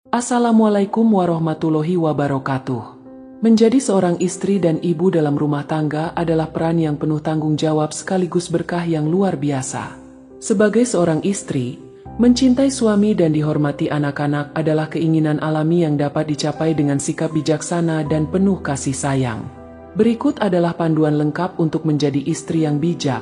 Assalamualaikum warahmatullahi wabarakatuh. Menjadi seorang istri dan ibu dalam rumah tangga adalah peran yang penuh tanggung jawab sekaligus berkah yang luar biasa. Sebagai seorang istri, mencintai suami dan dihormati anak-anak adalah keinginan alami yang dapat dicapai dengan sikap bijaksana dan penuh kasih sayang. Berikut adalah panduan lengkap untuk menjadi istri yang bijak,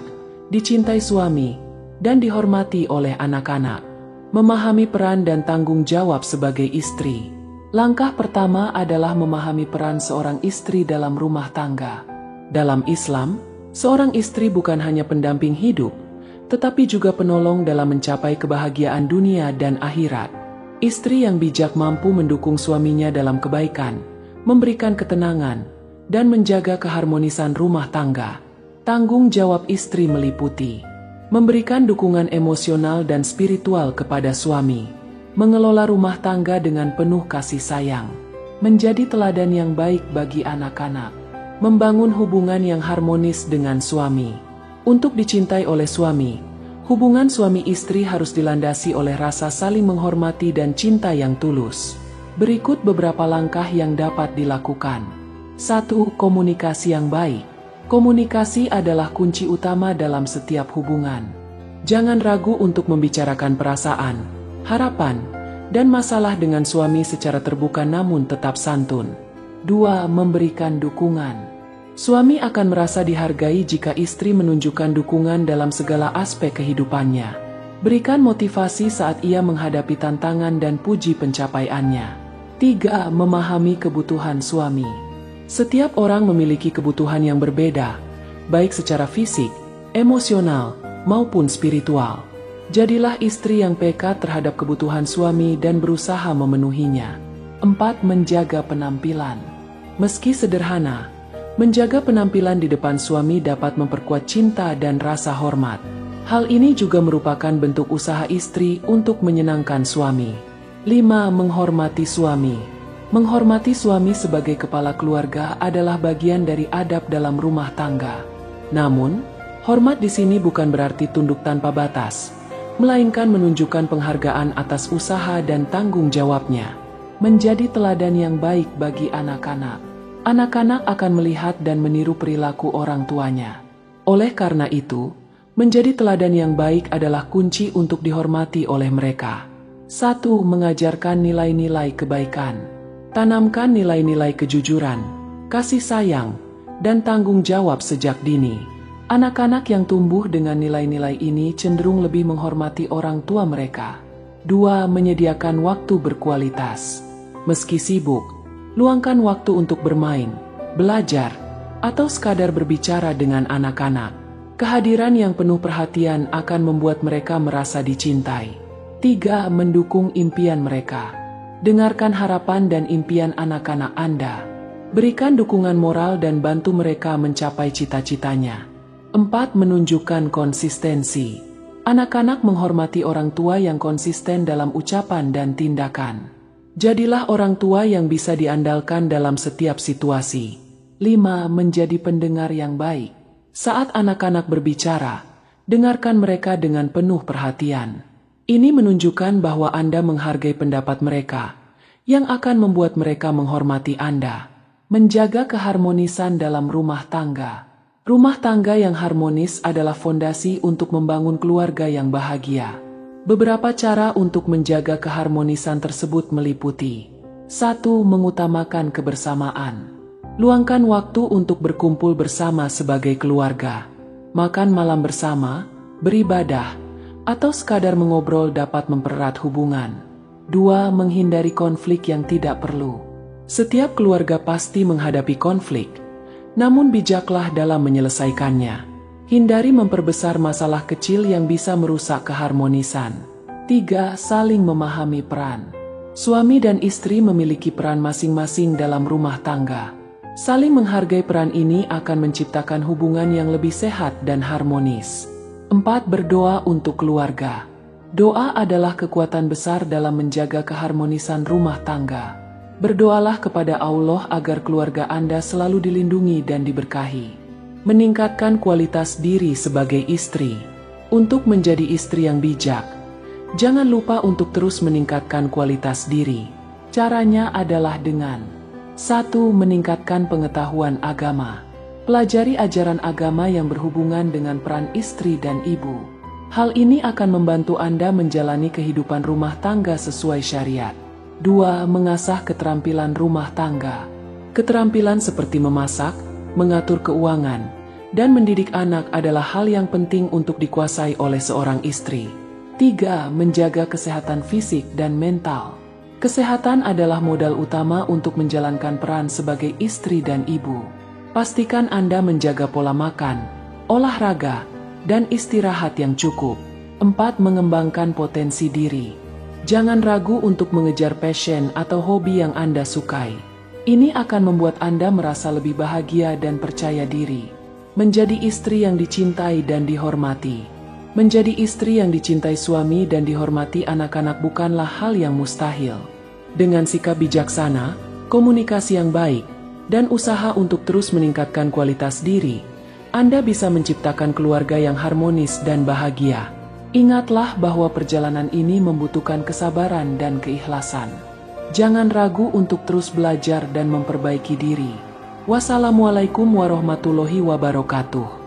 dicintai suami, dan dihormati oleh anak-anak. Memahami peran dan tanggung jawab sebagai istri. Langkah pertama adalah memahami peran seorang istri dalam rumah tangga. Dalam Islam, seorang istri bukan hanya pendamping hidup, tetapi juga penolong dalam mencapai kebahagiaan dunia dan akhirat. Istri yang bijak mampu mendukung suaminya dalam kebaikan, memberikan ketenangan, dan menjaga keharmonisan rumah tangga. Tanggung jawab istri meliputi memberikan dukungan emosional dan spiritual kepada suami, mengelola rumah tangga dengan penuh kasih sayang, menjadi teladan yang baik bagi anak-anak, membangun hubungan yang harmonis dengan suami. Untuk dicintai oleh suami, hubungan suami istri harus dilandasi oleh rasa saling menghormati dan cinta yang tulus. Berikut beberapa langkah yang dapat dilakukan. 1. Komunikasi yang baik. Komunikasi adalah kunci utama dalam setiap hubungan. Jangan ragu untuk membicarakan perasaan, harapan, dan masalah dengan suami secara terbuka namun tetap santun. 2. Memberikan dukungan. Suami akan merasa dihargai jika istri menunjukkan dukungan dalam segala aspek kehidupannya. Berikan motivasi saat ia menghadapi tantangan dan puji pencapaiannya. 3. Memahami kebutuhan suami. Setiap orang memiliki kebutuhan yang berbeda, baik secara fisik, emosional, maupun spiritual. Jadilah istri yang peka terhadap kebutuhan suami dan berusaha memenuhinya. 4. Menjaga penampilan. Meski sederhana, menjaga penampilan di depan suami dapat memperkuat cinta dan rasa hormat. Hal ini juga merupakan bentuk usaha istri untuk menyenangkan suami. 5. Menghormati suami. Menghormati suami sebagai kepala keluarga adalah bagian dari adab dalam rumah tangga. Namun, hormat di sini bukan berarti tunduk tanpa batas, melainkan menunjukkan penghargaan atas usaha dan tanggung jawabnya. Menjadi teladan yang baik bagi anak-anak. Anak-anak akan melihat dan meniru perilaku orang tuanya. Oleh karena itu, menjadi teladan yang baik adalah kunci untuk dihormati oleh mereka. 1. Mengajarkan nilai-nilai kebaikan. Tanamkan nilai-nilai kejujuran, kasih sayang, dan tanggung jawab sejak dini. Anak-anak yang tumbuh dengan nilai-nilai ini cenderung lebih menghormati orang tua mereka. 2. Menyediakan waktu berkualitas. Meski sibuk, luangkan waktu untuk bermain, belajar, atau sekadar berbicara dengan anak-anak. Kehadiran yang penuh perhatian akan membuat mereka merasa dicintai. 3. Mendukung impian mereka. Dengarkan harapan dan impian anak-anak Anda. Berikan dukungan moral dan bantu mereka mencapai cita-citanya. 4. Menunjukkan konsistensi. Anak-anak menghormati orang tua yang konsisten dalam ucapan dan tindakan. Jadilah orang tua yang bisa diandalkan dalam setiap situasi. 5. Menjadi pendengar yang baik. Saat anak-anak berbicara, dengarkan mereka dengan penuh perhatian. Ini menunjukkan bahwa Anda menghargai pendapat mereka, yang akan membuat mereka menghormati Anda. Menjaga keharmonisan dalam rumah tangga. Rumah tangga yang harmonis adalah fondasi untuk membangun keluarga yang bahagia. Beberapa cara untuk menjaga keharmonisan tersebut meliputi: 1. Mengutamakan kebersamaan. Luangkan waktu untuk berkumpul bersama sebagai keluarga. Makan malam bersama, beribadah, atau sekadar mengobrol dapat mempererat hubungan. 2. Menghindari konflik yang tidak perlu. Setiap keluarga pasti menghadapi konflik, namun bijaklah dalam menyelesaikannya. Hindari memperbesar masalah kecil yang bisa merusak keharmonisan. 3. Saling memahami peran. Suami dan istri memiliki peran masing-masing dalam rumah tangga. Saling menghargai peran ini akan menciptakan hubungan yang lebih sehat dan harmonis. 4. Berdoa untuk keluarga. Doa adalah kekuatan besar dalam menjaga keharmonisan rumah tangga. Berdoalah kepada Allah agar keluarga Anda selalu dilindungi dan diberkahi. Meningkatkan kualitas diri sebagai istri. Untuk menjadi istri yang bijak, jangan lupa untuk terus meningkatkan kualitas diri. Caranya adalah dengan 1. Meningkatkan pengetahuan agama. Pelajari ajaran agama yang berhubungan dengan peran istri dan ibu. Hal ini akan membantu Anda menjalani kehidupan rumah tangga sesuai syariat. 2. Mengasah keterampilan rumah tangga. Keterampilan seperti memasak, mengatur keuangan, dan mendidik anak adalah hal yang penting untuk dikuasai oleh seorang istri. 3. Menjaga kesehatan fisik dan mental. Kesehatan adalah modal utama untuk menjalankan peran sebagai istri dan ibu. Pastikan Anda menjaga pola makan, olahraga, dan istirahat yang cukup. 4. Mengembangkan potensi diri. Jangan ragu untuk mengejar passion atau hobi yang Anda sukai. Ini akan membuat Anda merasa lebih bahagia dan percaya diri. Menjadi istri yang dicintai dan dihormati. Menjadi istri yang dicintai suami dan dihormati anak-anak bukanlah hal yang mustahil. Dengan sikap bijaksana, komunikasi yang baik, dan usaha untuk terus meningkatkan kualitas diri, Anda bisa menciptakan keluarga yang harmonis dan bahagia. Ingatlah bahwa perjalanan ini membutuhkan kesabaran dan keikhlasan. Jangan ragu untuk terus belajar dan memperbaiki diri. Wassalamualaikum warahmatullahi wabarakatuh.